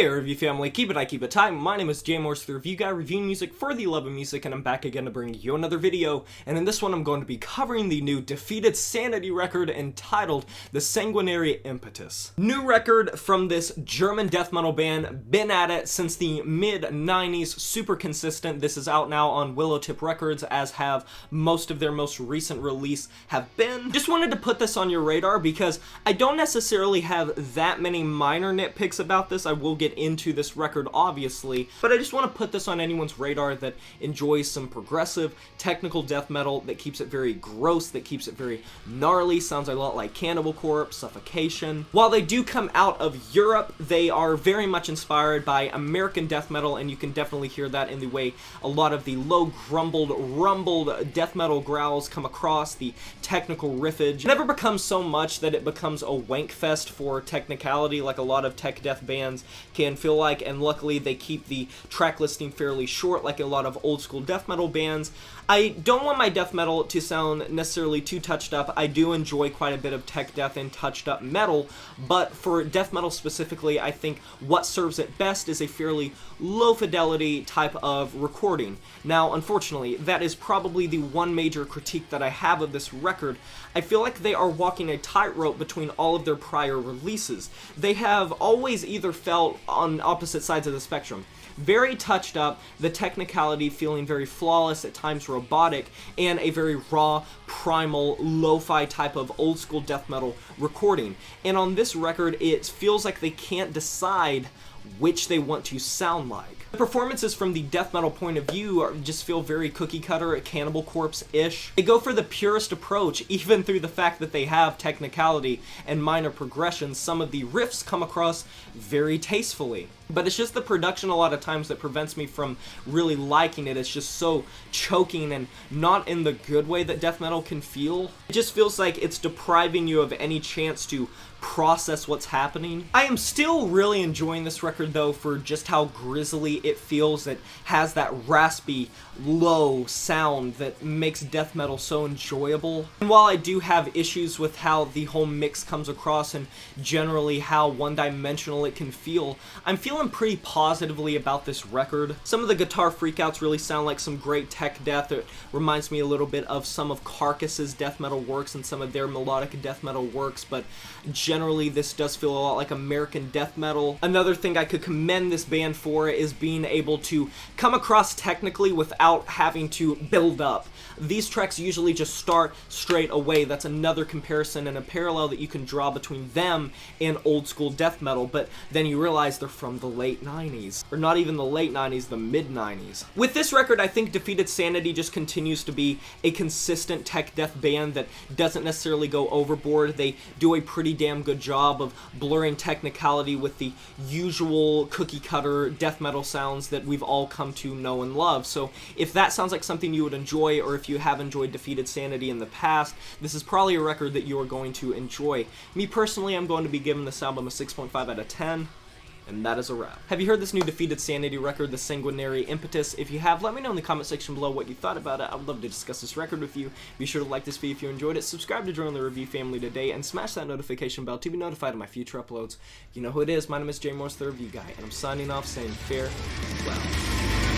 Hey review family, keep it tight. My name is Jay Morse, the review guy reviewing music for the love of music, and I'm back again to bring you another video. And in this one I'm going to be covering the new Defeated Sanity record entitled The Sanguinary Impetus. New record from this German death metal band, been at it since the mid-90s, super consistent. This is out now on Willowtip Records, as have most of their most recent release have been. Just wanted to put this on your radar because I don't necessarily have that many minor nitpicks about this. I will get into this record obviously, but I just want to put this on anyone's radar that enjoys some progressive technical death metal that keeps it very gross, that keeps it very gnarly, sounds a lot like Cannibal Corpse, Suffocation. While they do come out of Europe, they are very much inspired by American death metal, and you can definitely hear that in the way a lot of the low grumbled, rumbled death metal growls come across, the technical riffage. It never becomes so much that it becomes a wank fest for technicality like a lot of tech death bands can feel like, and luckily they keep the track listing fairly short like a lot of old school death metal bands. I don't want my death metal to sound necessarily too touched up. I do enjoy quite a bit of tech death and touched up metal, but for death metal specifically, I think what serves it best is a fairly low fidelity type of recording. Now, unfortunately, that is probably the one major critique that I have of this record. I feel like they are walking a tightrope between all of their prior releases. They have always either felt on opposite sides of the spectrum. Very touched up, the technicality feeling very flawless, at times robotic, and a very raw, primal, lo-fi type of old school death metal recording. And on this record, it feels like they can't decide which they want to sound like. The performances from the death metal point of view just feel very cookie cutter, Cannibal Corpse-ish. They go for the purest approach, even through the fact that they have technicality and minor progressions. Some of the riffs come across very tastefully. But it's just the production a lot of times that prevents me from really liking it. It's just so choking and not in the good way that death metal can feel. It just feels like it's depriving you of any chance to process what's happening. I am still really enjoying this record though for just how grisly it feels. It has that raspy, low sound that makes death metal so enjoyable. And while I do have issues with how the whole mix comes across and generally how one-dimensional it can feel, I'm feeling pretty positively about this record. Some of the guitar freakouts really sound like some great tech death. It reminds me a little bit of some of Carcass's death metal works and some of their melodic death metal works, but generally this does feel a lot like American death metal. Another thing I could commend this band for is being able to come across technically without having to build up. These tracks usually just start straight away. That's another comparison and a parallel that you can draw between them and old school death metal, but then you realize they're from the late 90s. Or not even the late 90s, the mid 90s. With this record, I think Defeated Sanity just continues to be a consistent tech death band that doesn't necessarily go overboard. They do a pretty damn good job of blurring technicality with the usual cookie cutter death metal sounds that we've all come to know and love. So if that sounds like something you would enjoy, or if you have enjoyed Defeated Sanity in the past, this is probably a record that you are going to enjoy. Me personally, I'm going to be giving this album a 6.5 out of 10. And that is a wrap. Have you heard this new Defeated Sanity record, The Sanguinary Impetus? If you have, let me know in the comment section below what you thought about it. I would love to discuss this record with you. Be sure to like this video if you enjoyed it, subscribe to join the review family today, and smash that notification bell to be notified of my future uploads. You know who it is, my name is Jay Morse, the review guy, and I'm signing off saying farewell.